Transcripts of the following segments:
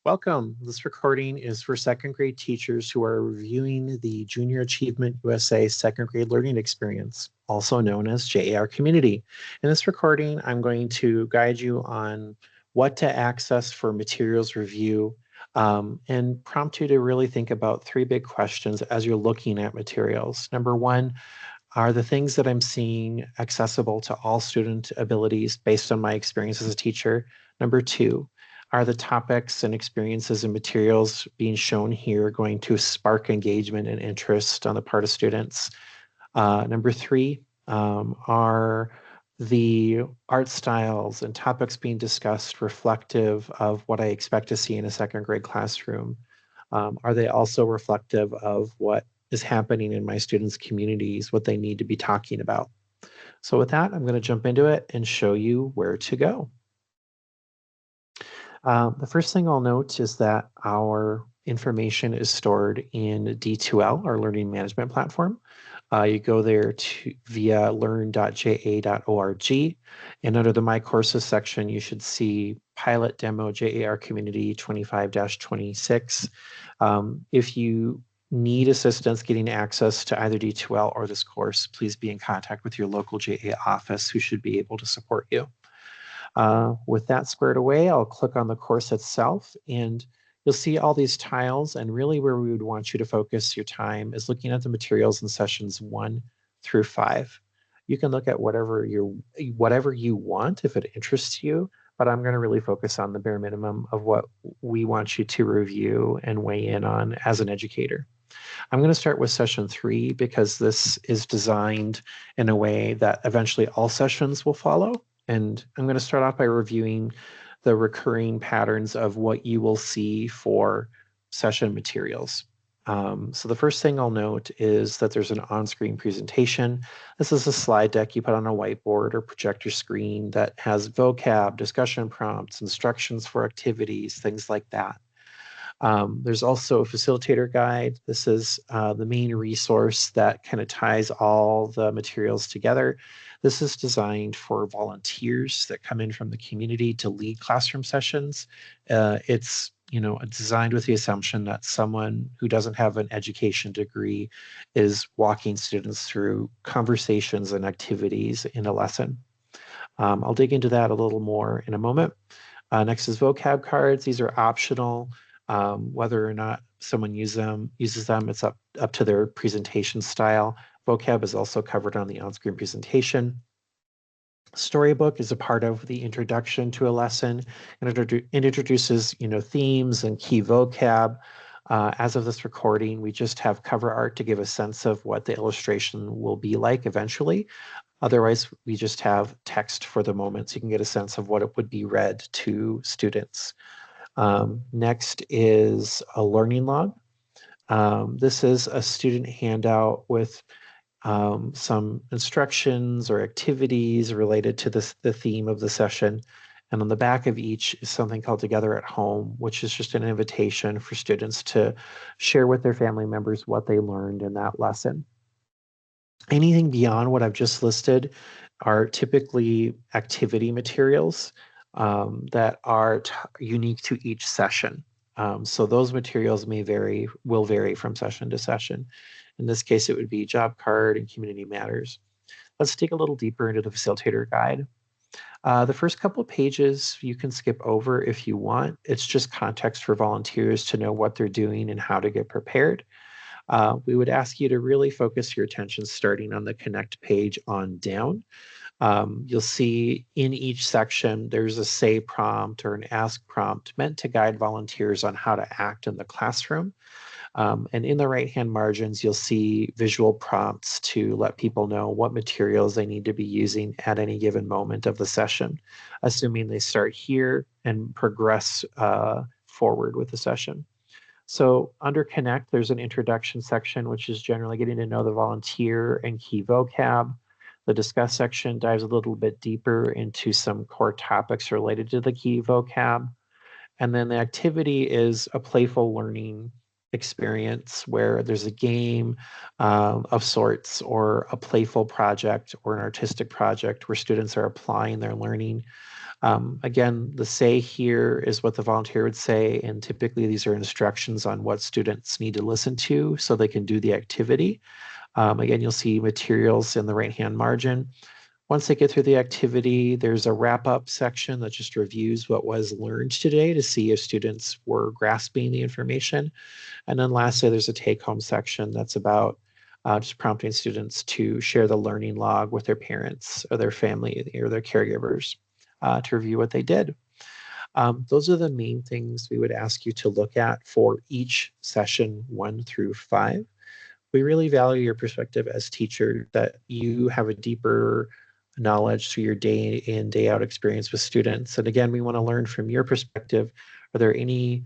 Welcome. This recording is for second grade teachers who are reviewing the Junior Achievement USA second grade learning experience, also known as JAR Community. In this recording, I'm going to guide you on what to access for materials review and prompt you to really think about three big questions as you're looking at materials. Number one, are the things that I'm seeing accessible to all student abilities based on my experience as a teacher? Number two, are the topics and experiences and materials being shown here going to spark engagement and interest on the part of students? Number three, are the art styles and topics being discussed reflective of what I expect to see in a second grade classroom? Are they also reflective of what is happening in my students' communities, what they need to be talking about? So with that, I'm going to jump into it and show you where to go. The first thing I'll note is that our information is stored in D2L, our learning management platform. You go there via learn.ja.org, and under the My Courses section, you should see Pilot Demo JAR Community 25-26. If you need assistance getting access to either D2L or this course, please be in contact with your local JA office who should be able to support you. With that squared away, I'll click on the course itself and you'll see all these tiles, and really where we would want you to focus your time is looking at the materials in sessions 1 through 5. You can look at whatever you want if it interests you, but I'm going to really focus on the bare minimum of what we want you to review and weigh in on as an educator. I'm going to start with session 3 because this is designed in a way that eventually all sessions will follow. And I'm going to start off by reviewing the recurring patterns of what you will see for session materials. So the first thing I'll note is that there's an on-screen presentation. This is a slide deck you put on a whiteboard or projector screen that has vocab, discussion prompts, instructions for activities, things like that. There's also a facilitator guide. This is the main resource that kind of ties all the materials together. This is designed for volunteers that come in from the community to lead classroom sessions. It's designed with the assumption that someone who doesn't have an education degree is walking students through conversations and activities in a lesson. I'll dig into that a little more in a moment. Next is vocab cards. These are optional. Whether or not someone uses them, it's up to their presentation style. Vocab is also covered on the on-screen presentation. Storybook is a part of the introduction to a lesson, and it introduces themes and key vocab. As of this recording, we just have cover art to give a sense of what the illustration will be like eventually. Otherwise, we just have text for the moment, so you can get a sense of what it would be read to students. Next is a learning log. This is a student handout with some instructions or activities related to the theme of the session. And on the back of each is something called Together at Home, which is just an invitation for students to share with their family members what they learned in that lesson. Anything beyond what I've just listed are typically activity materials that are unique to each session. So those materials will vary from session to session. In this case, it would be job card and community matters. Let's dig a little deeper into the facilitator guide. The first couple of pages you can skip over if you want. It's just context for volunteers to know what they're doing and how to get prepared. We would ask you to really focus your attention starting on the connect page on down. You'll see in each section, there's a say prompt or an ask prompt meant to guide volunteers on how to act in the classroom. And in the right-hand margins, you'll see visual prompts to let people know what materials they need to be using at any given moment of the session, assuming they start here and progress forward with the session. So under Connect, there's an introduction section, which is generally getting to know the volunteer and key vocab. The Discuss section dives a little bit deeper into some core topics related to the key vocab. And then the activity is a playful learning experience where there's a game of sorts or a playful project or an artistic project where students are applying their learning. Again, the say here is what the volunteer would say, and typically these are instructions on what students need to listen to so they can do the activity. Again, you'll see materials in the right-hand margin. Once they get through the activity, there's a wrap-up section that just reviews what was learned today to see if students were grasping the information. And then lastly, there's a take-home section that's about just prompting students to share the learning log with their parents or their family or their caregivers to review what they did. Those are the main things we would ask you to look at for each session 1 through 5. We really value your perspective as teacher, that you have a deeper knowledge through your day in, day out experience with students. And again, we want to learn from your perspective. Are there any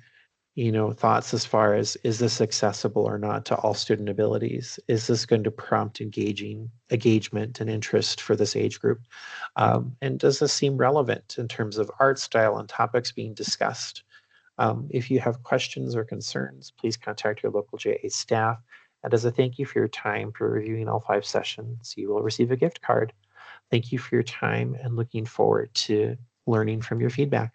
thoughts as far as, is this accessible or not to all student abilities? Is this going to prompt engagement and interest for this age group? And does this seem relevant in terms of art style and topics being discussed? If you have questions or concerns, please contact your local JA staff. And as a thank you for your time for reviewing all 5 sessions, you will receive a gift card. Thank you for your time and looking forward to learning from your feedback.